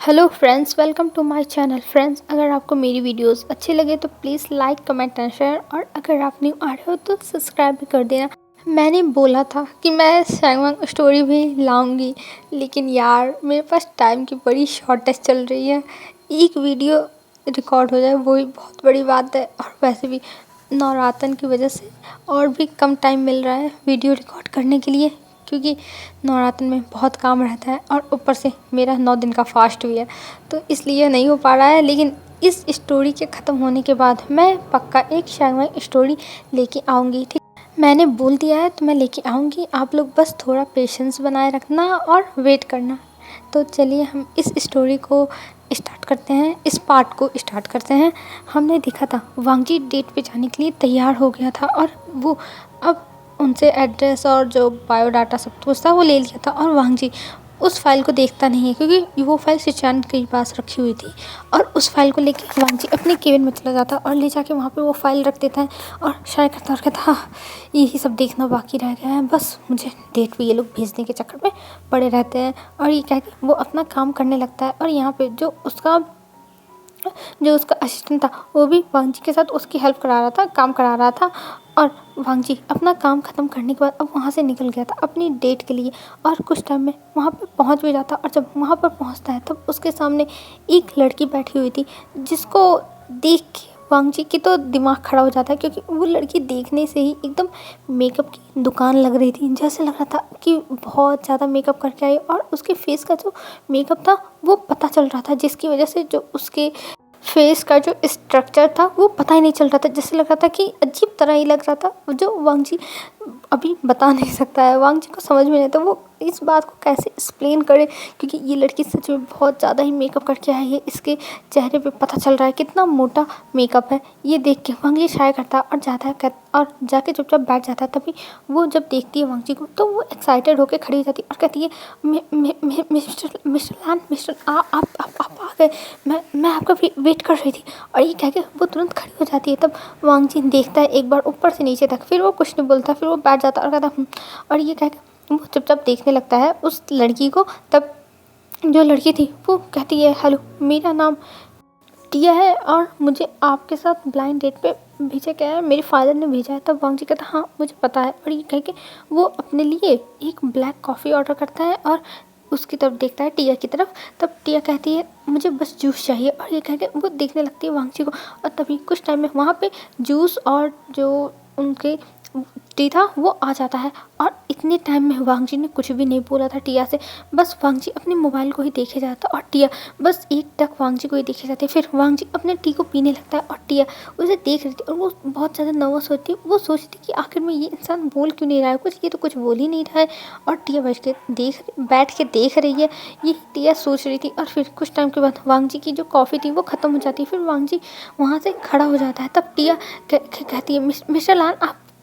Hello friends, welcome to my channel. Friends, अगर आपको मेरी वीडियोस अच्छे लगे तो please like comment and share, और अगर आप न्यू आ रहे हो तो सब्सक्राइब भी कर देना। मैंने बोला था कि मैं सैंगवांग स्टोरी भी लाऊंगी, लेकिन यार मेरे पास टाइम की बड़ी शॉर्टेज चल रही है। एक वीडियो रिकॉर्ड हो जाए वो ही बहुत बड़ी बात है, और वैसे भी नवरातन की वजह से और भी कम टाइम मिल रहा है वीडियो रिकॉर्ड करने के लिए, क्योंकि नवरात्र में बहुत काम रहता है और ऊपर से मेरा 9 दिन का फास्ट भी है, तो इसलिए नहीं हो पा रहा है। लेकिन इस स्टोरी के ख़त्म होने के बाद मैं पक्का एक शायद स्टोरी लेके आऊँगी। ठीक, मैंने बोल दिया है तो मैं लेके आऊँगी। आप लोग बस थोड़ा पेशेंस बनाए रखना और वेट करना। तो चलिए हम इस स्टोरी को स्टार्ट करते हैं, इस पार्ट को स्टार्ट करते हैं। हमने देखा था वांगजी डेट पे जाने के लिए तैयार हो गया था, और वो अब उनसे एड्रेस और जो बायोडाटा सब कुछ था वो ले लिया था, और वांगजी उस फाइल को देखता नहीं है क्योंकि वो फाइल सिचान के पास रखी हुई थी। और उस फाइल को लेके वांगजी अपने केबिन में चला जाता और ले जाके वहाँ पे वो फाइल रख देता है, और शायद करता और कहता, हाँ यही सब देखना बाकी रह गया है, बस मुझे डेट पे ये लोग भेजने के चक्कर में पड़े रहते हैं। और ये कह के वो अपना काम करने लगता है। और यहाँ पे जो उसका असिस्टेंट था वो भी वांगजी के साथ उसकी हेल्प करा रहा था, काम करा रहा था। और वांगजी अपना काम ख़त्म करने के बाद अब वहाँ से निकल गया था अपनी डेट के लिए, और कुछ टाइम में वहाँ पर पहुँच भी जाता। और जब वहाँ पर पहुँचता है तब उसके सामने एक लड़की बैठी हुई थी, जिसको देख के वांगजी की तो दिमाग खड़ा हो जाता है, क्योंकि वो लड़की देखने से ही एकदम मेकअप की दुकान लग रही थी। जैसे लग रहा था कि बहुत ज़्यादा मेकअप करके आई, और उसके फेस का जो मेकअप था वो पता चल रहा था, जिसकी वजह से जो उसके फेस का जो स्ट्रक्चर था वो पता ही नहीं चल रहा था। जैसे लग रहा था कि अजीब तरह ही लग रहा था, जो वांगजी अभी बता नहीं सकता है। वांगजी को समझ में नहीं आता वो इस बात को कैसे एक्सप्लेन करे, क्योंकि ये लड़की सच में बहुत ज़्यादा ही मेकअप करके आई है। इसके चेहरे पे पता चल रहा है कितना मोटा मेकअप है। ये देख के वांगजी शाय करता है और जाता है, और जाके चुपचाप बैठ जाता है। तभी वो जब देखती है वांगजी को तो वो एक्साइटेड होकर खड़ी हो जाती है और कहती है, मिस्टर लान, मिस्टर आप आ गए। मैं आपका वेट कर रही थी। और ये कह के वो तुरंत खड़ी हो जाती है। तब वांगजी देखता है एक बार ऊपर से नीचे तक, फिर वो कुछ नहीं बोलता, फिर वो बैठ जाता और कहता और ये कह के वो चुपचाप देखने लगता है उस लड़की को। तब जो लड़की थी वो कहती है, हेलो मेरा नाम टिया है, और मुझे आपके साथ ब्लाइंड डेट पे भेजा गया है, मेरे फादर ने भेजा है। तब वांगजी कहता, हाँ मुझे पता है। और ये कह के वो अपने लिए एक ब्लैक कॉफ़ी ऑर्डर करता है और उसकी तरफ देखता है, टिया की तरफ। तब टिया कहती है, मुझे बस जूस चाहिए। और ये कह के वो देखने लगती है वांगजी को, और तभी कुछ टाइम में वहाँ पे जूस और जो उनके टी था वो आ जाता है। और इतने टाइम में वांगजी ने कुछ भी नहीं बोला था टिया से, बस वांगजी अपने मोबाइल को ही देखे जाता और टिया बस एक टक वांगजी को ही देखे जाते। फिर वांगजी अपने टी को पीने लगता है और टिया उसे देख रही थी, और वो बहुत ज़्यादा नर्वस होती है। वो सोचती कि आखिर में ये इंसान बोल क्यों नहीं रहा है कुछ, ये तो कुछ बोल ही नहीं रहा है। और टिया बैठ के देख रही है, ये टिया सोच रही थी। और फिर कुछ टाइम के बाद वांगजी की जो कॉफ़ी थी वो ख़त्म हो जाती है। फिर वांगजी वहाँ से खड़ा हो जाता है। तब टिया कहती है, मिस्टर लान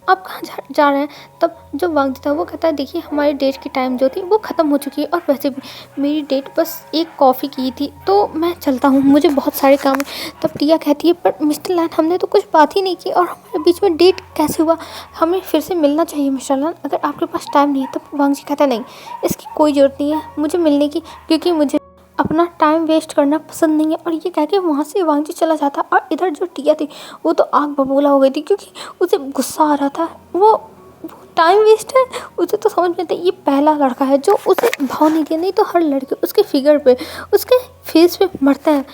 आप कहाँ जा रहे हैं। तब जो वांगजी था वो कहता है, देखिए हमारी डेट की टाइम जो थी वो ख़त्म हो चुकी है, और वैसे भी मेरी डेट बस एक कॉफ़ी की थी, तो मैं चलता हूँ, मुझे बहुत सारे काम है। तब टिया कहती है, पर मिस्टर लान हमने तो कुछ बात ही नहीं की, और हमारे बीच में डेट कैसे हुआ, हमें फिर से मिलना चाहिए मिस्टर लान, अगर आपके पास टाइम नहीं है। तब वांगजी कहता है, नहीं इसकी कोई ज़रूरत नहीं है मुझे मिलने की, क्योंकि मुझे अपना टाइम वेस्ट करना पसंद नहीं है। और ये कह के वहाँ से वांगजी चला जाता। और इधर जो टिया थी वो तो आग बबूला हो गई थी, क्योंकि उसे गुस्सा आ रहा था। वो टाइम वेस्ट है, उसे तो समझ में आता है ये पहला लड़का है जो उसे भाव नहीं दिया, नहीं तो हर लड़के उसके फिगर पे, उसके फेस पे मरते हैं।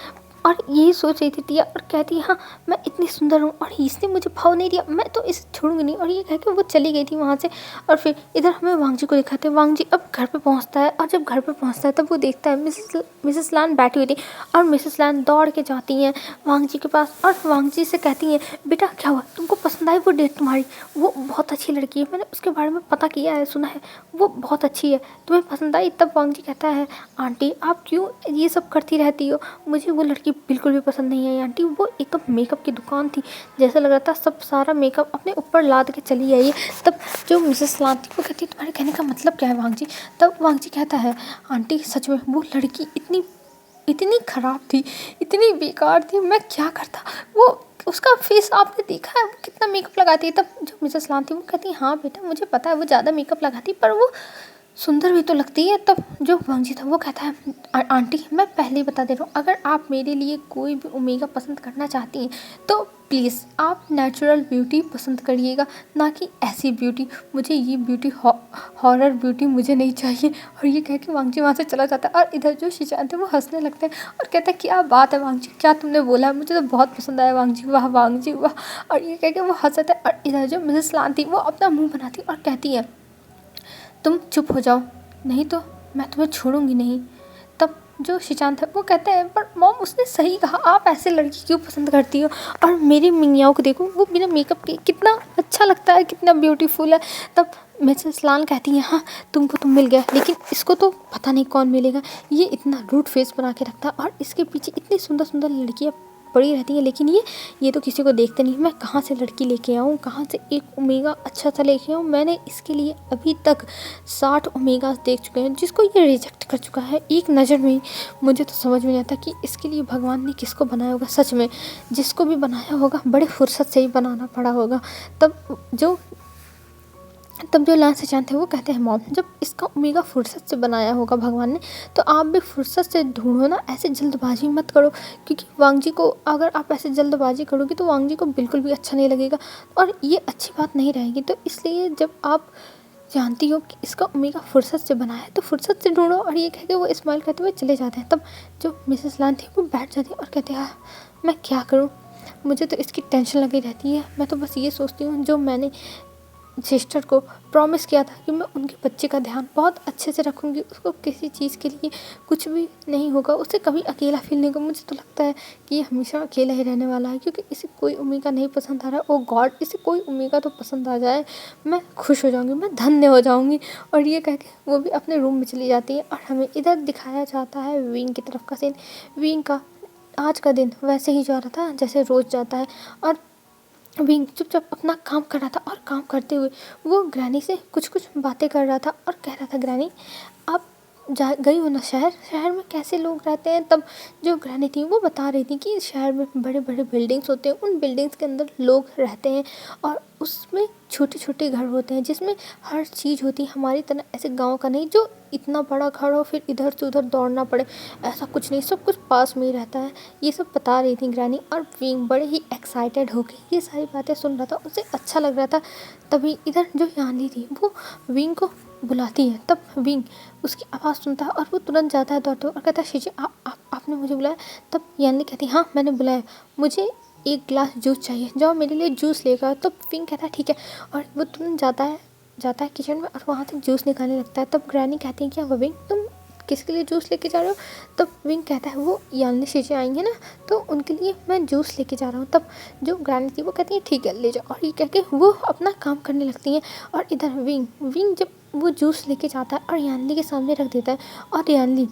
और यही सोच रही थी टिया, और कहती है, हाँ मैं इतनी सुंदर हूँ और इसने मुझे भाव नहीं दिया, मैं तो इसे छोड़ूंगी नहीं। और ये कह के वो चली गई थी वहाँ से। और फिर इधर हमें वांगजी को दिखाते हैं। वांगजी अब घर पे पहुँचता है, और जब घर पे पहुँचता है तब वो देखता है मिसेस लान बैठी हुई थी, और मिसेस लान दौड़ के जाती हैं वांगजी के पास, और वांगजी से कहती हैं, बेटा क्या हुआ, तुमको पसंद आई वो डेट तुम्हारी, वो बहुत अच्छी लड़की है, मैंने उसके बारे में पता किया है, सुना है वो बहुत अच्छी है, तुम्हें पसंद आई। तब वांगजी कहता है, आंटी आप क्यों ये सब करती रहती हो, मुझे वो लड़की बिल्कुल भी पसंद नहीं आई आंटी, वो एकदम मेकअप की दुकान थी, जैसा लग रहा था सब सारा मेकअप अपने ऊपर लाद के चली आई है। तब जो मिसेस लान थी वो कहती है, तुम्हारे कहने का मतलब क्या है वांगजी। तब वांगजी कहता है, आंटी सच में वो लड़की इतनी ख़राब थी, इतनी बेकार थी, मैं क्या करता, वो उसका फेस आपने देखा है वो कितना मेकअप लगाती है। तब जो मिसेस लान थी वो कहती है, हाँ बेटा मुझे पता है वो ज़्यादा मेकअप लगाती, पर वो सुंदर भी तो लगती है। तब जो वांगजी था वो कहता है, आंटी मैं पहले ही बता दे रहा हूँ, अगर आप मेरे लिए कोई भी ओमेगा पसंद करना चाहती हैं तो प्लीज़ आप नेचुरल ब्यूटी पसंद करिएगा, ना कि ऐसी ब्यूटी। मुझे ये ब्यूटी हॉरर ब्यूटी मुझे नहीं चाहिए। और ये कह के वांगजी वहाँ से चला जाता है और इधर जो शीशांत है वो हंसने लगते हैं और कहता है क्या बात है वांगजी, क्या तुमने बोला, मुझे तो बहुत पसंद आया वांगजी, वाह वांगजी वाह। और ये कह के वो हंसता है और इधर जो मिसेस लान थी वो अपना मुँह बनाती और कहती है, तुम चुप हो जाओ, नहीं तो मैं तुम्हें छोड़ूंगी नहीं। तब जो शीशांत है वो कहते हैं, पर मॉम उसने सही कहा, आप ऐसे लड़की क्यों पसंद करती हो, और मेरी मियाओं को देखो वो बिना मेकअप के कितना अच्छा लगता है, कितना ब्यूटीफुल है। तब मिसेस लाल कहती है, हाँ तुमको तो मिल गया, लेकिन इसको तो पता नहीं कौन मिलेगा, ये इतना रूड फेस बना के रखता है और इसके पीछे इतनी सुंदर सुंदर लड़कियाँ पड़ी रहती है, लेकिन ये तो किसी को देखते नहीं। मैं कहाँ से लड़की लेके आऊँ, कहाँ से एक ओमेगा अच्छा सा लेके आऊँ। मैंने इसके लिए अभी तक 60 ओमेगा देख चुके हैं, जिसको ये रिजेक्ट कर चुका है एक नज़र में ही। मुझे तो समझ में नहीं आता कि इसके लिए भगवान ने किसको बनाया होगा। सच में जिसको भी बनाया होगा बड़े फुर्सत से ही बनाना पड़ा होगा। तब जो लान से जानते हैं वो कहते हैं, मॉम जब इसका ओमेगा फुर्सत से बनाया होगा भगवान ने, तो आप भी फुर्सत से ढूंढो ना, ऐसे जल्दबाजी मत करो। क्योंकि वांगजी को अगर आप ऐसे जल्दबाजी करोगे तो वांगजी को बिल्कुल भी अच्छा नहीं लगेगा और ये अच्छी बात नहीं रहेगी। तो इसलिए जब आप जानती हो कि इसका ओमेगा फुर्सत से बना है तो फुर्सत से ढूंढो। और ये कह के वो स्माइल करते हुए चले जाते हैं। तब जो मिसेस लान थी वो बैठ जाती है और कहते हैं, हाँ मैं क्या करूँ, मुझे तो इसकी टेंशन लगी रहती है। मैं तो बस ये सोचती हूँ, जो मैंने सिस्टर को प्रॉमिस किया था कि मैं उनके बच्चे का ध्यान बहुत अच्छे से रखूँगी, उसको किसी चीज़ के लिए कुछ भी नहीं होगा, उसे कभी अकेला फील नहीं होगा। मुझे तो लगता है कि ये हमेशा अकेला ही रहने वाला है, क्योंकि इसे कोई ओमेगा नहीं पसंद आ रहा है। ओ गॉड, इसे कोई ओमेगा तो पसंद आ जाए, मैं खुश हो जाऊँगी, मैं धन्य हो जाऊँगी। और ये कह के वो भी अपने रूम में चली जाती है। और हमें इधर दिखाया जाता है विंग की तरफ का सीन। विंग का आज का दिन वैसे ही जा रहा था जैसे रोज़ जाता है, और विंग चुपचाप अपना काम कर रहा था। और काम करते हुए वो ग्रैनी से कुछ कुछ बातें कर रहा था और कह रहा था, ग्रैनी आप गई हो ना शहर में कैसे लोग रहते हैं। तब जो ग्रैनी थी वो बता रही थी कि शहर में बड़े बड़े बिल्डिंग्स होते हैं, उन बिल्डिंग्स के अंदर लोग रहते हैं और उसमें छोटे छोटे घर होते हैं जिसमें हर चीज़ होती है। हमारी तरह ऐसे गांव का नहीं जो इतना बड़ा घर हो फिर इधर से उधर दौड़ना पड़े, ऐसा कुछ नहीं, सब कुछ पास में ही रहता है। ये सब बता रही थी ग्रैनी। और विंग बड़े ही एक्साइटेड होके ये सारी बातें सुन रहा था, उसे अच्छा लग रहा था। तभी इधर जो यानी थी वो विंग को बुलाती है। तब विंग उसकी आवाज़ सुनता है और वो तुरंत जाता है दौड़ते हुए और कहता है, शीजी आपने मुझे बुलाया। तब यानी कहती है, हाँ मैंने बुलाया, मुझे एक गिलास जूस चाहिए, जाओ मेरे लिए जूस लेकर आओ। तब विंग कहता है ठीक है, और वो तुरंत जाता है किचन में और वहाँ से जूस निकालने लगता है। तब ग्रैनी कहती है, क्या वो विंग तुम किसके लिए जूस लेके जा रहे हो। तब विंग कहता है, वो यानी शीशे आएंगे ना तो उनके लिए मैं जूस लेके जा रहा हूँ। तब जो ग्रैनी थी वो कहती है ठीक है ले जाओ, और ये कह के वो अपना काम करने लगती हैं। और इधर विंग जब वो जूस लेके जाता है और यानली के सामने रख देता है, और यानली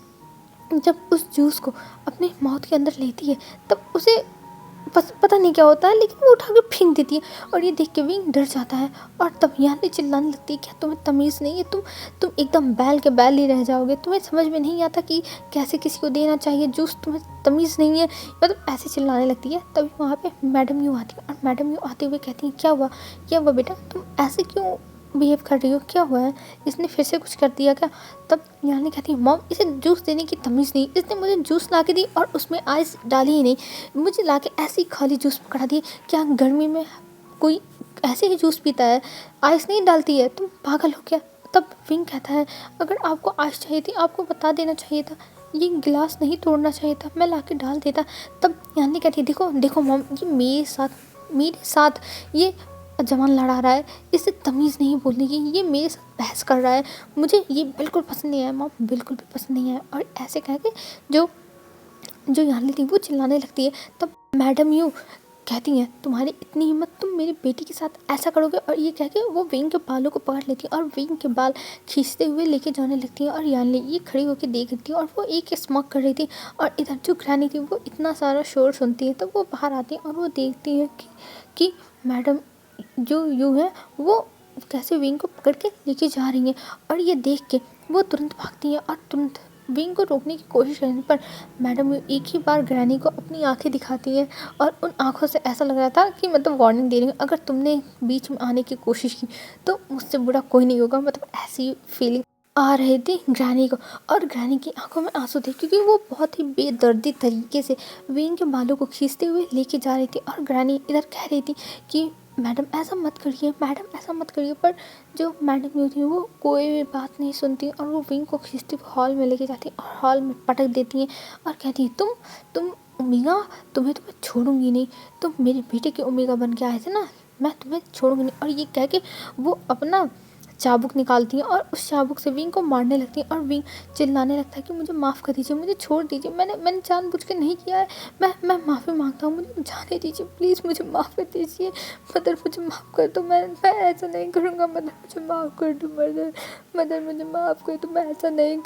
जब उस जूस को अपने माउथ के अंदर लेती है तब उसे पता नहीं क्या होता है, लेकिन वो उठा के फेंक देती है। और ये देख के विंग डर जाता है और तब यानी चिल्लाने लगती है, क्या तुम्हें तमीज़ नहीं है, तुम एकदम बैल के बैल ही रह जाओगे, तुम्हें समझ में नहीं आता कि कैसे किसी को देना चाहिए जूस, तुम्हें तमीज़ नहीं है, मतलब ऐसे चिल्लाने लगती है। तभी वहाँ पे मैडम यू आती है और मैडम यू आते हुए कहती हैं, क्या हुआ बेटा, तुम ऐसे क्यों बिहेव कर रही हो, क्या हुआ है, इसने फिर से कुछ कर दिया क्या। तब यानी कहती है, मॉम इसे जूस देने की तमीज़ नहीं, इसने मुझे जूस ला के दी और उसमें आइस डाली ही नहीं, मुझे ला के ऐसे ही खाली जूस पकड़ा दिए। क्या गर्मी में कोई ऐसे ही जूस पीता है, आइस नहीं डालती है, तुम पागल हो क्या। तब विंग कहता है, अगर आपको आइस चाहिए थी आपको बता देना चाहिए था, ये गिलास नहीं तोड़ना चाहिए था, मैं ला के डाल देता। तब यानी कहती है, देखो मॉम, ये मेरे साथ ये जवान लड़ा रहा है, इसे तमीज़ नहीं बोलने की, ये मेरे साथ बहस कर रहा है, मुझे ये बिल्कुल पसंद नहीं आया मॉम, बिल्कुल भी पसंद नहीं आया। और ऐसे कह के जो यानी थी वो चिल्लाने लगती है। तब मैडम यू कहती हैं, तुम्हारी इतनी हिम्मत, तुम मेरी बेटी के साथ ऐसा करोगे। और ये कह के वो विंग के बालों को पकड़ लेती है और विंग के बाल खींचते हुए लेके जाने लगती है। और यानी ये खड़ी होकर देख रही थी और वो एक स्मॉक कर रही थी। और इधर जो ग्रैनी थी वो इतना सारा शोर सुनती है, तब वो बाहर आती है और वो देखती है कि मैडम जो यू है वो कैसे विंग को पकड़ के लेके जा रही हैं। और ये देख के वो तुरंत भागती है और तुरंत विंग को रोकने की कोशिश करने पर मैडम एक ही बार ग्रैनी को अपनी आंखें दिखाती हैं। और उन आंखों से ऐसा लग रहा था कि मतलब वार्निंग दे रही हूँ, अगर तुमने बीच में आने की कोशिश की तो मुझसे बुरा कोई नहीं होगा, मतलब ऐसी फीलिंग आ रहे थे ग्रैनी को, और ग्रैनी की आंखों में आंसू थे क्योंकि वो बहुत ही बेदर्दी तरीके से विंग के बालों को खींचते हुए लेके जा रही थी। और ग्रैनी इधर कह रही थी कि मैडम ऐसा मत करिए, मैडम ऐसा मत करिए, पर जो मैडम जो थी वो कोई भी बात नहीं सुनती और वो विंग को खींचती हुए हॉल में लेके जाती और हॉल में पटक देती हैं और कहती है तुम ओमेगा, तुम्हें तो मैं छोड़ूंगी नहीं, तुम मेरे बेटे के ओमेगा बन के आए थे ना, मैं तुम्हें छोड़ूंगी नहीं। और ये कह के वो अपना चाबुक निकालती हैं और उस चाबुक से विंग को मारने लगती हैं और विंग चिल्लाने लगता है कि मुझे माफ़ कर दीजिए, मुझे छोड़ दीजिए, मैंने जानबूझ के नहीं किया है, मैं माफ़ी मांगता हूँ, मुझे जाने दीजिए, प्लीज़ मुझे माफ़ कर दीजिए, मदर मुझे माफ़ कर दो, मैं ऐसा नहीं करूँगा, मदर मुझे माफ़ कर दो, मदर मुझे माफ़ कर दो, मैं ऐसा नहीं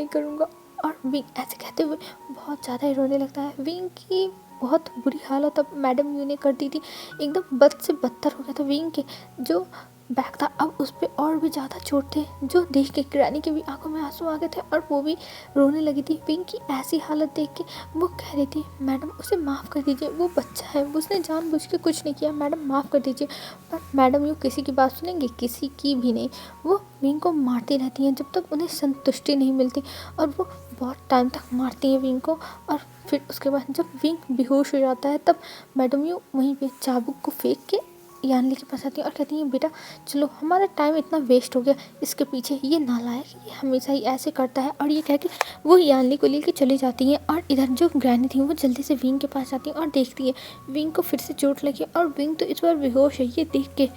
करूँगा। और विंग ऐसे कहते हुए बहुत ज़्यादा ही रोने लगता है। विंग की बहुत बुरी हालत अब मैडम यू ने कर दी थी, एकदम बद से बदतर हो गया था। विंग के जो बैग था अब उस पर और भी ज़्यादा चोट थे, जो देख के ग्रैनी की भी आंखों में आंसू आ गए थे और वो भी रोने लगी थी। विंग की ऐसी हालत देख के वो कह रही थी मैडम उसे माफ़ कर दीजिए, वो बच्चा है, उसने जानबूझ के कुछ नहीं किया, मैडम माफ़ कर दीजिए। पर मैडम यू किसी की बात सुनेंगे, किसी की भी नहीं। वो विंग को मारती रहती हैं जब तक उन्हें संतुष्टि नहीं मिलती, और वो बहुत टाइम तक मारती हैं विंग को। और फिर उसके बाद जब विंग बेहोश हो जाता है तब मैडम यू वहीं पे चाबुक को फेंक के यानली के पास आती है और कहती हैं बेटा चलो, हमारा टाइम इतना वेस्ट हो गया इसके पीछे, ये नालायक, ये हमेशा ही ऐसे करता है। और ये कह के वो यानली को लेके चली जाती हैं। और इधर जो ग्रैनी थी वो जल्दी से विंग के पास आती है और देखती है विंग को फिर से चोट लगी और विंग तो इस बार बेहोश है। ये देख के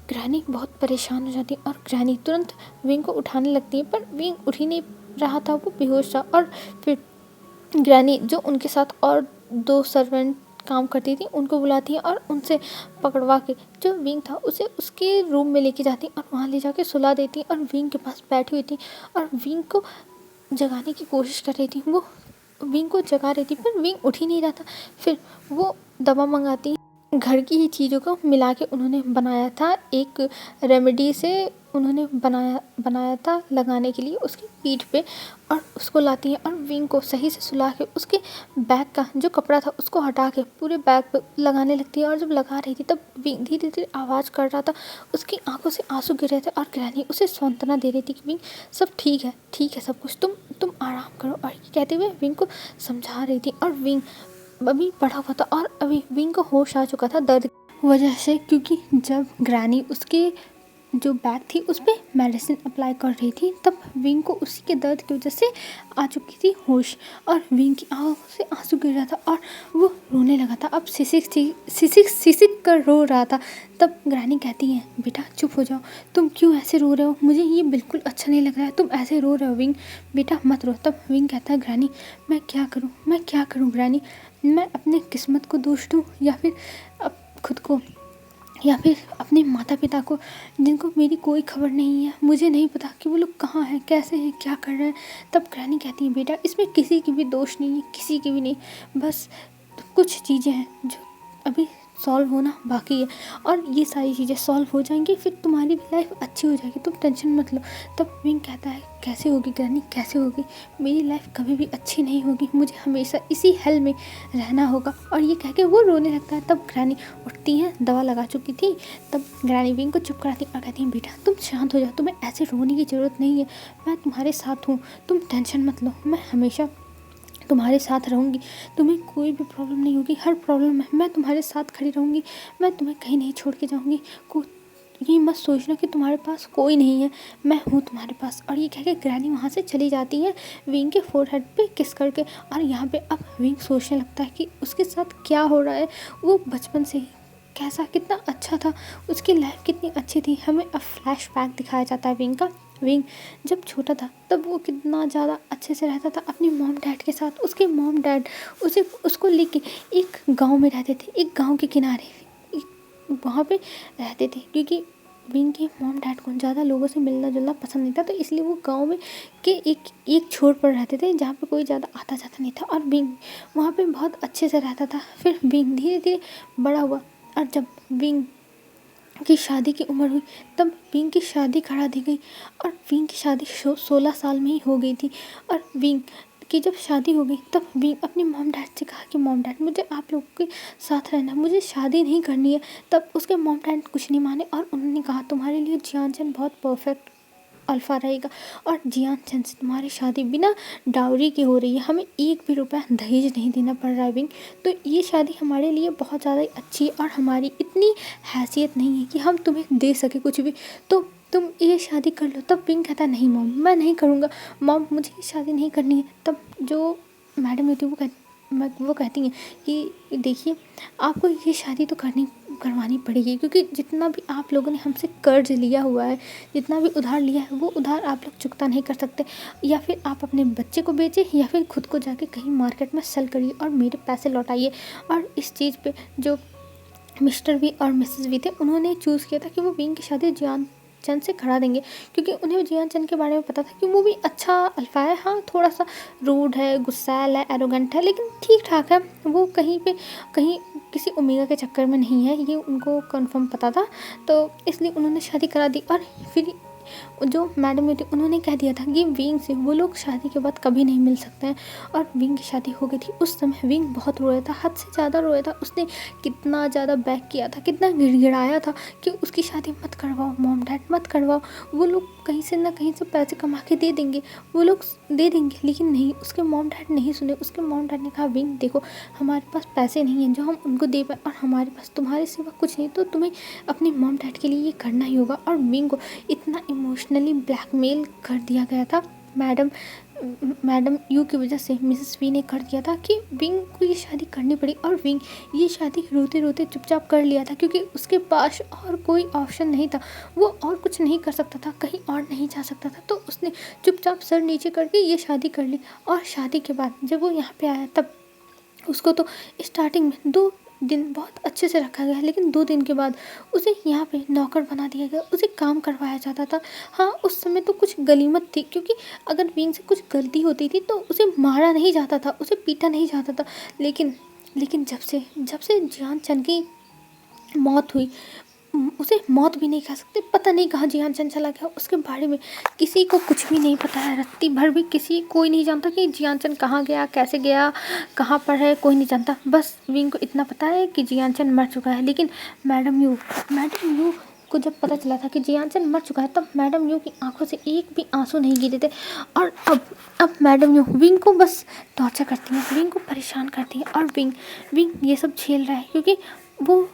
ग्रैनी बहुत परेशान हो जाती है और ग्रैनी तुरंत विंग को उठाने लगती है, पर विंग उठ ही नहीं रहा था, वो बेहोश था। और फिर ग्रैनी जो उनके साथ और 2 सर्वेंट काम करती थी उनको बुलाती हैं और उनसे पकड़वा के जो विंग था उसे उसके रूम में लेके जाती और वहाँ ले जाके सुला देती और विंग के पास बैठी हुई थी और विंग को जगाने की कोशिश कर रही थी। वो विंग को जगा रही थी पर विंग उठ ही नहीं रहा था। फिर वो दवा मंगाती, घर की ही चीज़ों को मिला के उन्होंने बनाया था, एक रेमेडी से उन्होंने बनाया था लगाने के लिए उसकी पीठ पे, और उसको लाती हैं और विंग को सही से सुला के उसके बैग का जो कपड़ा था उसको हटा के पूरे बैग पे लगाने लगती है। और जब लगा रही थी तब विंग धीरे धीरे आवाज़ कर रहा था, उसकी आंखों से आंसू गिर रहे थे और ग्रैनी उसे सांत्वना दे रही थी कि विंग सब ठीक है सब कुछ, तुम आराम करो। और ये कहते हुए विंग को समझा रही थी। और विंग अभी पड़ा हुआ था और अभी विंग को होश आ चुका था दर्द की वजह से, क्योंकि जब ग्रैनी उसके जो बैग थी उस पर मेडिसिन अप्लाई कर रही थी तब विंग को उसी के दर्द की वजह से आ चुकी थी होश, और विंग की आंखों से आंसू गिर रहा था और वो रोने लगा था। अब सिसिक कर रो रहा था। तब ग्रैनी कहती है बेटा चुप हो जाओ, तुम क्यों ऐसे रो रहे हो, मुझे ये बिल्कुल अच्छा नहीं लग रहा है, तुम ऐसे रो रहे हो विंग, बेटा मत रो। तब विंग कहता है ग्रैनी मैं क्या करूँ ग्रैनी, मैं अपने किस्मत को दोष दूँ या फिर खुद को या फिर अपने माता पिता को, जिनको मेरी कोई खबर नहीं है, मुझे नहीं पता कि वो लोग कहाँ हैं, कैसे हैं, क्या कर रहे हैं। तब ग्रैनी कहती है बेटा इसमें किसी की भी दोष नहीं है, किसी की भी नहीं, बस कुछ चीज़ें हैं जो अभी सॉल्व होना बाकी है और ये सारी चीज़ें सॉल्व हो जाएंगी, फिर तुम्हारी भी लाइफ अच्छी हो जाएगी, तुम टेंशन मत लो। तब विंग कहता है कैसे होगी ग्रैनी, कैसे होगी, मेरी लाइफ कभी भी अच्छी नहीं होगी, मुझे हमेशा इसी हेल में रहना होगा। और ये कह के वो रोने लगता है। तब ग्रैनी उठती है, दवा लगा चुकी थी। तब ग्रैनी विंग को चुप कराती और कहती है बेटा तुम शांत हो जाओ, तुम्हें ऐसे रोने की ज़रूरत नहीं है, मैं तुम्हारे साथ हूँ, तुम टेंशन मत लो, मैं हमेशा तुम्हारे साथ रहूँगी, तुम्हें कोई भी प्रॉब्लम नहीं होगी, हर प्रॉब्लम में मैं तुम्हारे साथ खड़ी रहूँगी, मैं तुम्हें कहीं नहीं छोड़ के जाऊँगी, ये मत सोचना कि तुम्हारे पास कोई नहीं है, मैं हूँ तुम्हारे पास। और ये कह के ग्रैनी वहाँ से चली जाती है विंग के फोरहेड पे किस करके। और यहाँ पे अब विंग सोचने लगता है कि उसके साथ क्या हो रहा है, वो बचपन से कैसा कितना अच्छा था, उसकी लाइफ कितनी अच्छी थी। हमें अब फ्लैशबैक दिखाया जाता है विंग का। विंग जब छोटा था तब वो कितना ज़्यादा अच्छे से रहता था अपनी मॉम डैड के साथ। उसके मॉम डैड उसको लेके एक गांव में रहते थे, एक गांव के किनारे वहाँ पे रहते थे, क्योंकि विंग के मॉम डैड को ज़्यादा लोगों से मिलना जुलना पसंद नहीं था, तो इसलिए वो गांव में के एक छोर पर रहते थे जहाँ पे कोई ज़्यादा आता जाता नहीं था। और विंग वहाँ पे बहुत अच्छे से रहता था। फिर विंग धीरे धीरे बड़ा हुआ और जब विंग की शादी की उम्र हुई तब विंग की शादी करा दी गई और विंग की शादी 16 साल में ही हो गई थी। और विंग की जब शादी हो गई तब विंग अपने मॉम डैड से कहा कि मॉम डैड मुझे आप लोगों के साथ रहना, मुझे शादी नहीं करनी है। तब उसके मॉम डैड कुछ नहीं माने और उन्होंने कहा तुम्हारे लिए जियान बहुत परफेक्ट अल्फ़ा रहेगा और जियान चंद से तुम्हारी शादी बिना डाउरी के हो रही है, हमें एक भी रुपया दहेज नहीं देना पड़ रहा है विंग। तो ये शादी हमारे लिए बहुत ज़्यादा अच्छी है और हमारी इतनी हैसियत नहीं है कि हम तुम्हें दे सके कुछ भी, तो तुम ये शादी कर लो। तब विंग कहता नहीं मॉम मैं नहीं करूँगा, मॉम मुझे ये शादी नहीं करनी है। तब जो मैडम होती है वो कहती हैं कि देखिए आपको ये शादी तो करवानी पड़ेगी, क्योंकि जितना भी आप लोगों ने हमसे कर्ज लिया हुआ है, जितना भी उधार लिया है, वो उधार आप लोग चुकता नहीं कर सकते। या फिर आप अपने बच्चे को बेचें या फिर खुद को जाके कहीं मार्केट में सेल करिए और मेरे पैसे लौटाइए। और इस चीज़ पे जो मिस्टर वी और मिसेस वी थे, उन्होंने चूज़ किया था कि वो विंग की शादी जियान चंद से करा देंगे, क्योंकि उन्हें जियान चंद के बारे में पता था कि वो भी अच्छा अल्फ़ा है। हाँ थोड़ा सा रूड है, गुस्सैल है, एरोगेंट है, लेकिन ठीक ठाक है। वो कहीं किसी ओमेगा के चक्कर में नहीं है, ये उनको कंफर्म पता था। तो इसलिए उन्होंने शादी करा दी। और फिर जो मैडम थी उन्होंने कह दिया था कि विंग से वो लोग शादी के बाद कभी नहीं मिल सकते हैं। और विंग की शादी हो गई थी। उस समय विंग बहुत रोया था, हद से ज़्यादा रोया था। उसने कितना ज़्यादा बैक किया था, कितना गिड़गिड़ाया था कि उसकी शादी मत करवाओ मॉम डैड, मत करवाओ। वो लोग कहीं से ना कहीं से पैसे कमा के दे देंगे, वो लोग दे देंगे। लेकिन नहीं, उसके मॉम डैड नहीं सुने। उसके मॉम डैड ने कहा विंग देखो हमारे पास पैसे नहीं हैं जो हम उनको दे पाए, और हमारे पास तुम्हारे सिवा कुछ नहीं, तो तुम्हें अपने मॉम डैड के लिए ये करना ही होगा। और विंग को इतना इमोशनली ब्लैकमेल कर दिया गया था मैडम यू की वजह से, मिसेस वी ने कर दिया था कि विंग को ये शादी करनी पड़ी। और विंग ये शादी रोते रोते चुपचाप कर लिया था, क्योंकि उसके पास और कोई ऑप्शन नहीं था। वो और कुछ नहीं कर सकता था, कहीं और नहीं जा सकता था। तो उसने चुपचाप सर नीचे करके ये शादी कर ली। और शादी के बाद जब वो यहाँ पे आया, तब उसको तो स्टार्टिंग में 2 दिन बहुत अच्छे से रखा गया, लेकिन 2 दिन के बाद उसे यहाँ पे नौकर बना दिया गया, उसे काम करवाया जाता था। हाँ उस समय तो कुछ गनीमत थी, क्योंकि अगर विंग से कुछ गलती होती थी तो उसे मारा नहीं जाता था, उसे पीटा नहीं जाता था। लेकिन जब से जियान चंद की मौत हुई, उसे मौत भी नहीं कह सकते। पता नहीं कहाँ जियान चंद चला गया, उसके बारे में किसी को कुछ भी नहीं पता है। रत्ती भर भी कोई नहीं जानता कि जियान चंद कहाँ गया, कैसे गया, कहाँ पर है, कोई नहीं जानता। बस विंग को इतना पता है कि जियान चंद मर चुका है। लेकिन मैडम यू को जब पता चला था कि जियान चंद मर चुका है, तब मैडम यू की आंखों से एक भी आंसू नहीं गिरे थे। और अब मैडम यू विंग को बस टॉर्चर करती हैं, विंग को परेशान करती हैं। और विंग ये सब झेल रहा है, क्योंकि वो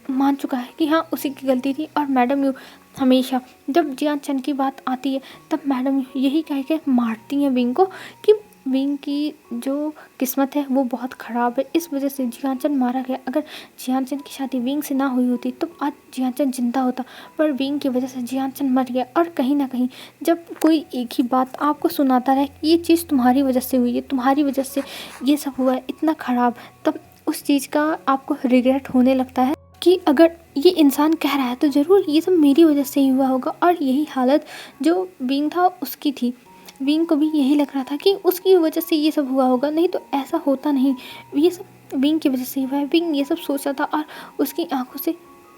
मान चुका है कि हाँ उसी की गलती थी। और मैडम यू हमेशा जब जियान चंद की बात आती है, तब मैडम यू यही कह के मारती हैं विंग को कि विंग की जो किस्मत है वो बहुत ख़राब है, इस वजह से जियान चंद मारा गया। अगर जियान चंद की शादी विंग से ना हुई होती तो आज जियान चंद जिंदा होता, पर विंग की वजह से जियान चंद मर गया। और कहीं ना कहीं जब कोई एक ही बात आपको सुनाता रहे कि ये चीज़ तुम्हारी वजह से हुई है, तुम्हारी वजह से ये सब हुआ है इतना ख़राब, तब उस चीज़ का आपको रिग्रेट होने लगता है कि अगर ये इंसान कह रहा है तो ज़रूर ये सब मेरी वजह से ही हुआ होगा। और यही हालत जो विंग था उसकी थी। विंग को भी यही लग रहा था कि उसकी वजह से ये सब हुआ होगा, नहीं तो ऐसा होता नहीं, ये सब विंग की वजह से हुआ है। विंग ये सब सोचा था और उसकी आंखों से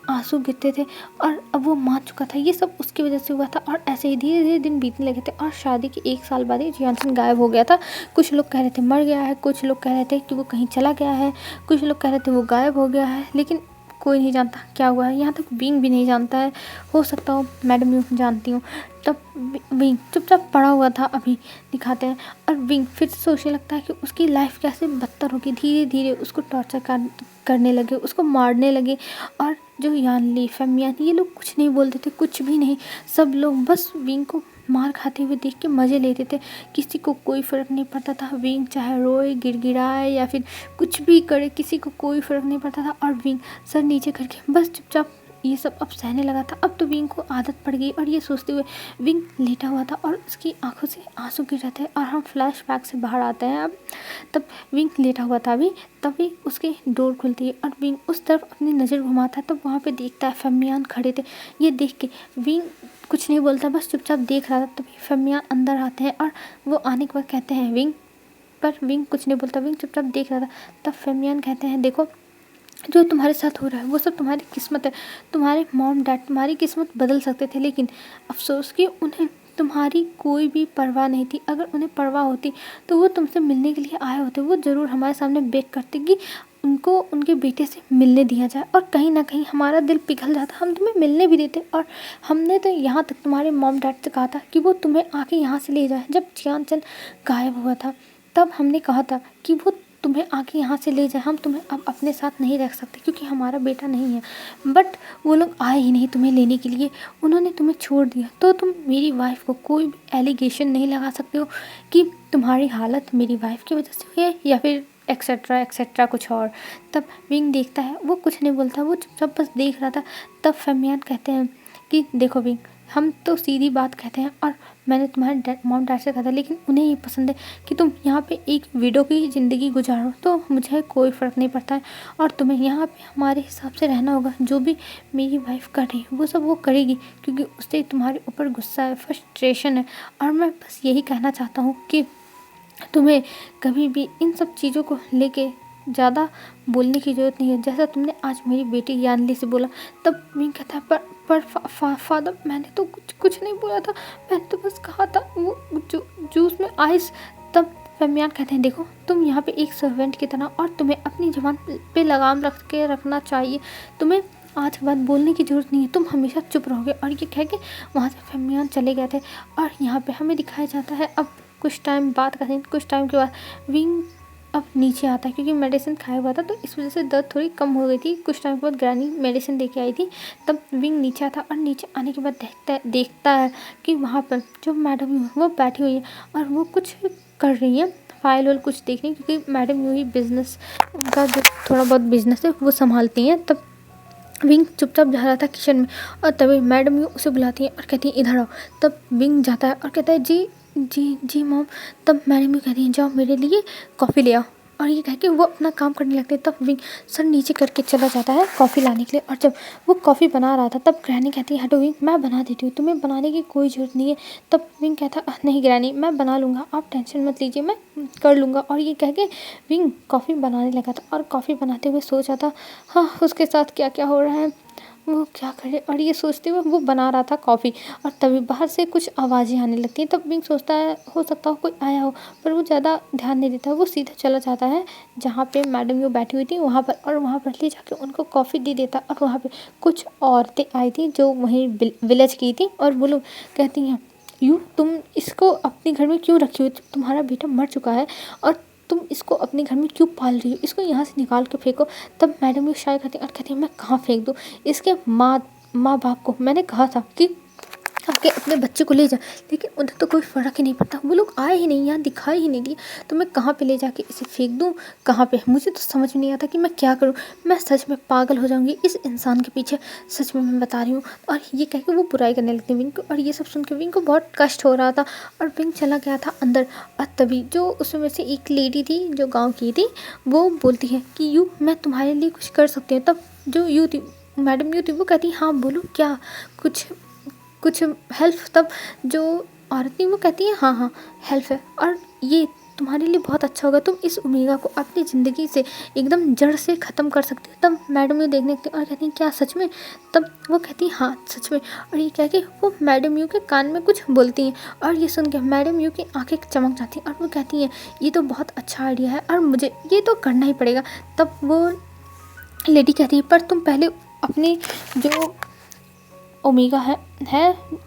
आंसू गिरते थे। और अब वो मान चुका था ये सब उसकी वजह से हुआ था। और ऐसे ही धीरे धीरे दिन बीतने लगे थे। और शादी के 1 साल बाद ही जियान चंद गायब हो गया था। कुछ लोग कह रहे थे मर गया है, कुछ लोग कह रहे थे कि वो कहीं चला गया है, कुछ लोग कह रहे थे वो गायब हो गया है, लेकिन कोई नहीं जानता क्या हुआ है। यहाँ तक विंग भी नहीं जानता है, हो सकता हो मैडम यू जानती हूँ। तब विंग चुपचाप पड़ा हुआ था, अभी दिखाते हैं। और विंग फिर सोचने लगता है कि उसकी लाइफ कैसे बदतर होगी। धीरे धीरे उसको टॉर्चर करने लगे, उसको मारने लगे। और जो यानली फेमियान ये लोग कुछ नहीं बोलते थे, कुछ भी नहीं। सब लोग बस विंग को मार खाते हुए देख के मज़े लेते थे, किसी को कोई फ़र्क नहीं पड़ता था। विंग चाहे रोए, गिड़गिड़ाए या फिर कुछ भी करे, किसी को कोई फ़र्क नहीं पड़ता था। और विंग सर नीचे करके बस चुपचाप ये सब अब सहने लगा था। अब तो विंग को आदत पड़ गई। और ये सोचते हुए विंग लेटा हुआ था और उसकी आंखों से आंसू गिर रहे थे। और हम फ्लैशबैक से बाहर आते हैं अब। तब विंग लेटा हुआ था अभी, तभी उसकी डोर खुलती है और विंग उस तरफ अपनी नज़र घुमाता है। तब वहाँ पे देखता है फेमियान खड़े थे। ये देख के विंग कुछ नहीं बोलता, बस चुपचाप देख रहा था। तभी फेमियान अंदर आते हैं और वो आने के बाद कहते हैं विंग, पर विंग कुछ नहीं बोलता, विंग चुपचाप देख रहा था। तब फेमियान कहते हैं देखो जो तुम्हारे साथ हो रहा है वो सब तुम्हारी किस्मत है, तुम्हारे मॉम डैड तुम्हारी किस्मत बदल सकते थे, लेकिन अफसोस कि उन्हें तुम्हारी कोई भी परवाह नहीं थी। अगर उन्हें परवाह होती तो वो तुमसे मिलने के लिए आए होते। वो ज़रूर हमारे सामने बेग करते कि उनको उनके बेटे से मिलने दिया जाए, और कहीं ना कहीं हमारा दिल पिघल जाता, हम तुम्हें मिलने भी देते। और हमने तो यहाँ तक तुम्हारे मॉम डैड से कहा था कि वो तुम्हें आके यहाँ से ले जाए। जब जियान चंद गायब हुआ था तब हमने कहा था कि वो तुम्हें आके यहाँ से ले जाए, हम तुम्हें अब अपने साथ नहीं रख सकते क्योंकि हमारा बेटा नहीं है। बट वो लोग आए ही नहीं तुम्हें लेने के लिए, उन्होंने तुम्हें छोड़ दिया। तो तुम मेरी वाइफ को कोई भी एलिगेशन नहीं लगा सकते हो कि तुम्हारी हालत मेरी वाइफ की वजह से हुई है या फिर एक्सेट्रा एक्सेट्रा कुछ और। तब विंग देखता है, वो कुछ नहीं बोलता, वो चुपचाप बस देख रहा था। तब फमियान कहते हैं कि देखो विंग, हम तो सीधी बात कहते हैं और मैंने तुम्हारे मॉम डैड से कहा था, लेकिन उन्हें ये पसंद है कि तुम यहाँ पे एक विडो की ज़िंदगी गुजारो, तो मुझे कोई फ़र्क नहीं पड़ता है। और तुम्हें यहाँ पे हमारे हिसाब से रहना होगा। जो भी मेरी वाइफ कर रही है वो सब वो करेगी क्योंकि उससे तुम्हारे ऊपर गुस्सा है, फ्रस्ट्रेशन है। और मैं बस यही कहना चाहता हूँ कि तुम्हें कभी भी इन सब चीज़ों को लेके ज़्यादा बोलने की ज़रूरत नहीं है, जैसा तुमने आज मेरी बेटी यानली से बोला। तब मैं कहता है पर फादर, मैंने तो कुछ नहीं बोला था, मैंने तो बस कहा था वो जूस में आइस। तब फमियान कहते हैं देखो, तुम यहाँ पे एक सर्वेंट की तरह, और तुम्हें अपनी ज़ुबान पे लगाम रखना चाहिए। तुम्हें आज के बाद बोलने की ज़रूरत नहीं है, तुम हमेशा चुप रहोगे। और ये कह के वहाँ से फमियान चले गए थे। और यहाँ पे हमें दिखाया जाता है अब कुछ टाइम बाद का दिन, कुछ टाइम के बाद विंग अब नीचे आता है क्योंकि मेडिसिन खाया हुआ था, तो इस वजह से दर्द थोड़ी कम हो गई थी। कुछ टाइम के बाद ग्रैनी मेडिसिन देके आई थी। तब विंग नीचे आता है और नीचे आने के बाद देखता है कि वहाँ पर जो मैडम वो बैठी हुई है और वो कुछ कर रही है, फाइल वाइल कुछ देख रही है, क्योंकि मैडम यूँ ही बिजनेस, उनका जो थोड़ा बहुत बिजनेस है वो संभालती हैं। तब विंग चुपचाप जा रहा था किचन में, और तभी मैडम यूँ उसे बुलाती है और कहती है इधर आओ। तब विंग जाता है और कहता है जी जी जी मॉम। तब मैडम यूँ कहती है जाओ मेरे लिए कॉफ़ी ले आओ, और ये कह के वो अपना काम करने लगते हैं। तब विंग सर नीचे करके चला जाता है कॉफ़ी लाने के लिए, और जब वो कॉफ़ी बना रहा था तब ग्रैनी कहती है हटो विंग, मैं बना देती हूँ, तुम्हें बनाने की कोई ज़रूरत नहीं है। तब विंग कहता है नहीं ग्रैनी, मैं बना लूँगा, आप टेंशन मत लीजिए, मैं कर लूँगा। और ये कह के विंग कॉफ़ी बनाने लगा था, और कॉफ़ी बनाते हुए सोचा था हाँ उसके साथ क्या क्या हो रहा है, वो क्या करे। और ये सोचते हुए वो बना रहा था कॉफ़ी, और तभी बाहर से कुछ आवाज़ें आने लगती हैं। तब विंग सोचता है हो सकता हो कोई आया हो, पर वो ज़्यादा ध्यान नहीं देता, वो सीधा चला जाता है जहाँ पे मैडम वो बैठी हुई थी वहाँ पर, और वहाँ पर ले जाके उनको कॉफ़ी दे देता। और वहाँ पे कुछ औरतें आई थी जो वहीं विलेज की थी, और वो लोग कहती हैं तुम इसको अपने घर में क्यों रखी हुई, तुम्हारा बेटा मर चुका है और तुम इसको अपने घर में क्यों पाल रही हो, इसको यहाँ से निकाल के फेंको। तब मैडम ये शायद कहती है मैं कहाँ फेंक दूँ, इसके माँ बाप को मैंने कहा था कि आपके अपने बच्चे को ले जा, लेकिन उन्हें तो कोई फ़र्क ही नहीं पड़ता, वो लोग आए ही नहीं, यहाँ दिखाई ही नहीं दिए, तो मैं कहाँ पे ले जाके इसे फेंक दूँ, कहाँ पे। मुझे तो समझ में नहीं आता कि मैं क्या करूँ, मैं सच में पागल हो जाऊँगी इस इंसान के पीछे, सच में मैं बता रही हूँ। और ये कह के वो बुराई करने लगती विंग को, और ये सब सुन के विंग को बहुत कष्ट हो रहा था, और विंग चला गया था अंदर। और तभी जो उसमें से एक लेडी थी जो गाँव की थी, वो बोलती है कि मैं तुम्हारे लिए कुछ कर सकती हूँ। तब जो थी मैडम थी वो कहती हाँ बोलो क्या, कुछ हेल्प। तब जो औरत थी वो कहती है हाँ हाँ हेल्प है, और ये तुम्हारे लिए बहुत अच्छा होगा, तुम इस ओमेगा को अपनी ज़िंदगी से एकदम जड़ से ख़त्म कर सकते हो। तब मैडम यू देखने लगती और कहती हैं क्या सच में। तब वो कहती है हाँ सच में, और ये कह के वो मैडम यू के कान में कुछ बोलती हैं, और ये सुन के मैडम यू की आंखें चमक जाती हैं, और वो कहती हैं ये तो बहुत अच्छा आइडिया है और मुझे ये तो करना ही पड़ेगा। तब वो लेडी कहती है पर तुम पहले अपने जो ओमेगा है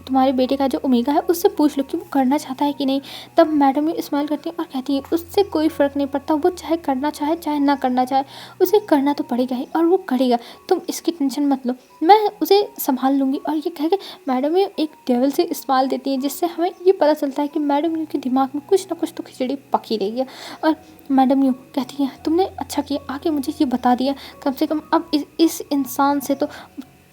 तुम्हारे बेटे का जो ओमेगा है उससे पूछ लो कि वो करना चाहता है कि नहीं। तब मैडम ये स्माइल करती है और कहती है उससे कोई फ़र्क नहीं पड़ता, वो चाहे करना चाहे चाहे ना करना चाहे, उसे करना तो पड़ेगा ही और वो करेगा, तुम इसकी टेंशन मत लो, मैं उसे संभाल लूँगी। और ये कह के मैडम ये एक टेबल से स्माइल देती है, जिससे हमें ये पता चलता है कि मैडम के दिमाग में कुछ ना कुछ तो खिचड़ी पकी रही है। और मैडम यूँ कहती है तुमने अच्छा किया आके मुझे ये बता दिया, कम से कम अब इस इंसान से तो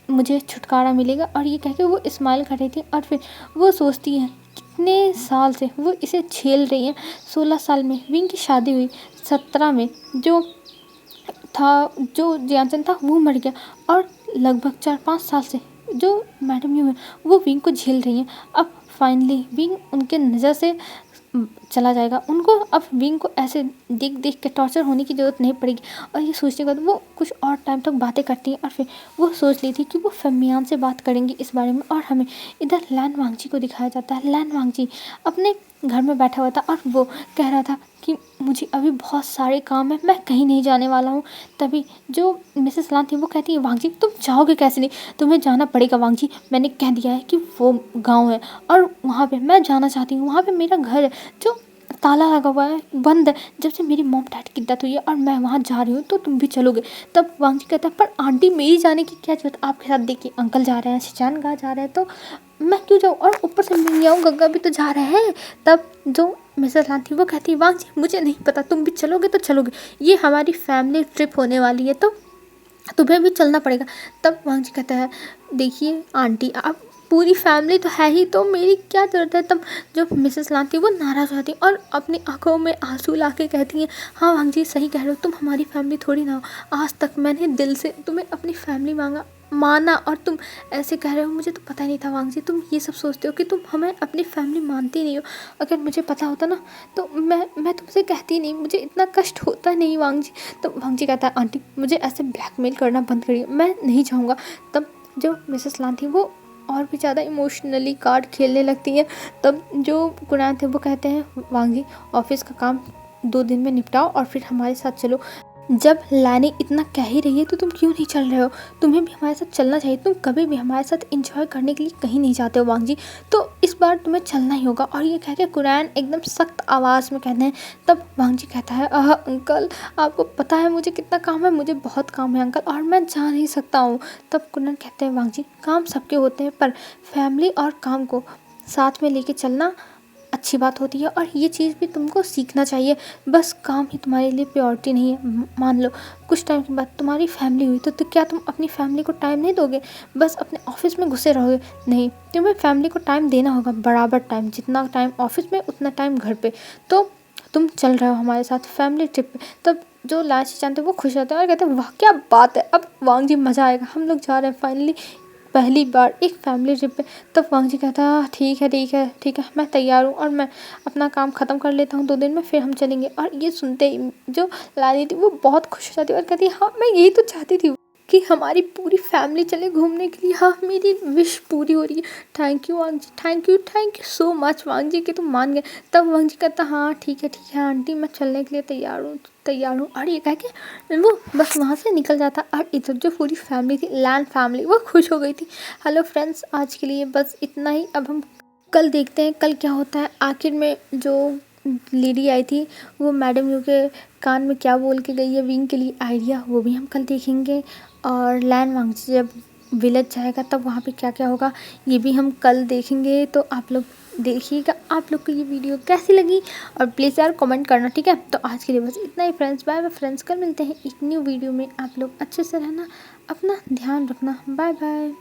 मुझे छुटकारा मिलेगा। और ये कह के वो स्माइल कर रही थी, और फिर वो सोचती है कितने साल से वो इसे झेल रही है। 16 साल में विंग की शादी हुई, 17 में जो जियानचंद था वो मर गया, और लगभग 4-5 साल से जो मैडम यू है वो विंग को झेल रही हैं। अब फाइनली विंग उनके नज़र से चला जाएगा। उनको अब विंग को ऐसे देख देख के टॉर्चर होने की ज़रूरत नहीं पड़ेगी। और ये सोचने के बाद वो कुछ और टाइम तक बातें करती हैं और फिर वो सोच ली थी कि वो फेमियान से बात करेंगी इस बारे में। और हमें इधर लैन वांगजी को दिखाया जाता है। लैन वांगजी अपने घर में बैठा हुआ था और वो कह रहा था कि मुझे अभी बहुत सारे काम है, मैं कहीं नहीं जाने वाला हूँ। तभी जो मिसेस लान थी वो कहती है, वांगजी तुम जाओगे कैसे? नहीं, तुम्हें जाना पड़ेगा वांगजी। मैंने कह दिया है कि वो गाँव है और वहाँ पे मैं जाना चाहती हूँ। वहाँ पे मेरा घर है जो ताला लगा हुआ है, बंद है। जब से मेरी मॉम डैड की डेथ हुई है और मैं वहाँ जा रही हूँ तो तुम भी चलोगे। तब वांगजी कहता है, पर आंटी मेरी जाने की क्या जरूरत? आपके साथ देखिए अंकल जा रहे हैं, शिचान गा जा रहे हैं, तो मैं क्यों जाऊँ? और ऊपर से मियाओ गग्गा भी तो जा रहे हैं। तब जो मिसेस लान थी वो कहती है, वांगजी मुझे नहीं पता, तुम भी चलोगे तो चलोगे, ये हमारी फैमिली ट्रिप होने वाली है तो तुम्हें भी चलना पड़ेगा। तब वांगजी कहता है, देखिए आंटी आप पूरी फैमिली तो है ही, तो मेरी क्या ज़रूरत है? तब जो मिसेस लान थी वो नाराज़ हो जाती और अपनी आंखों में आंसू ला के कहती हैं, हाँ वांगजी सही कह रहे हो, तुम हमारी फैमिली थोड़ी ना हो। आज तक मैंने दिल से तुम्हें अपनी फैमिली माना और तुम ऐसे कह रहे हो। मुझे तो पता नहीं था वांगजी, तुम ये सब सोचते हो कि तुम हमें अपनी फैमिली मानती नहीं हो। अगर मुझे पता होता ना तो मैं तुमसे कहती नहीं, मुझे इतना कष्ट होता नहीं वांगजी। तो वांगजी कहता है, आंटी मुझे ऐसे ब्लैकमेल करना बंद करिए, मैं नहीं चाहूँगा। तब जो मिसेस लान थी वो और भी ज़्यादा इमोशनली कार्ड खेलने लगती है। तब जो कुरैन थे वो कहते हैं, वांगजी ऑफिस का काम 2 दिन में निपटाओ और फिर हमारे साथ चलो। जब लैनी इतना कह ही रही है तो तुम क्यों नहीं चल रहे हो? तुम्हें भी हमारे साथ चलना चाहिए, तुम कभी भी हमारे साथ इंजॉय करने के लिए कहीं नहीं जाते हो वांगजी, तो इस बार तुम्हें चलना ही होगा। और ये कह के कुरैन एकदम सख्त आवाज़ में कहते हैं। तब वांगजी कहता है, अंकल आपको पता है मुझे कितना काम है? मुझे बहुत काम है अंकल और मैं जा नहीं सकता हूँ। तब कुरैन कहते हैं, वांगजी काम सबके होते हैं पर फैमिली और काम को साथ में लेके चलना अच्छी बात होती है और ये चीज़ भी तुमको सीखना चाहिए। बस काम ही तुम्हारे लिए प्रायोरिटी नहीं है। मान लो कुछ टाइम के बाद तुम्हारी फैमिली हुई तो क्या तुम अपनी फैमिली को टाइम नहीं दोगे? बस अपने ऑफिस में घुसे रहोगे? नहीं, तुम्हें फैमिली को टाइम देना होगा, बराबर टाइम, जितना टाइम ऑफिस में उतना टाइम घर पे। तो तुम चल रहे हो हमारे साथ फैमिली ट्रिप पे। तब जो लाची चांद थे वो खुश होते हैं और कहते हैं, वाह क्या बात है, अब वांगजी मज़ा आएगा, हम लोग जा रहे हैं फाइनली पहली बार एक फैमिली ट्रिप पे। तब वांगजी कहता है, ठीक है ठीक है ठीक है, मैं तैयार हूँ और मैं अपना काम ख़त्म कर लेता हूँ 2 दिन में, फिर हम चलेंगे। और ये सुनते ही जो लानी थी वो बहुत खुश हो जाती है और कहती है, हाँ मैं यही तो चाहती थी कि हमारी पूरी फैमिली चले घूमने के लिए। हाँ मेरी विश पूरी हो रही है। थैंक यू वांगजी, थैंक यू सो मच वांगजी कि तुम मान गए। तब वांगजी कहता, हाँ ठीक है आंटी, मैं चलने के लिए तैयार हूँ। और ये कह के वो बस वहाँ से निकल जाता। और इधर जो पूरी फैमिली थी, लैन फैमिली, वो खुश हो गई थी। हेलो फ्रेंड्स, आज के लिए बस इतना ही। अब हम कल देखते हैं कल क्या होता है। आखिर में जो लेडी आई थी वो मैडम यू के कान में क्या बोल के गई है विंग के लिए आइडिया, वो भी हम कल देखेंगे। और लैन वांगजी जब विलेज जाएगा तब वहाँ पे क्या क्या होगा ये भी हम कल देखेंगे। तो आप लोग देखिएगा। आप लोग को ये वीडियो कैसी लगी और प्लीज़ यार कमेंट करना, ठीक है? तो आज के लिए बस इतना ही फ्रेंड्स। बाय बाय फ्रेंड्स, कल मिलते हैं एक न्यू वीडियो में। आप लोग अच्छे से रहना, अपना ध्यान रखना। Bye bye.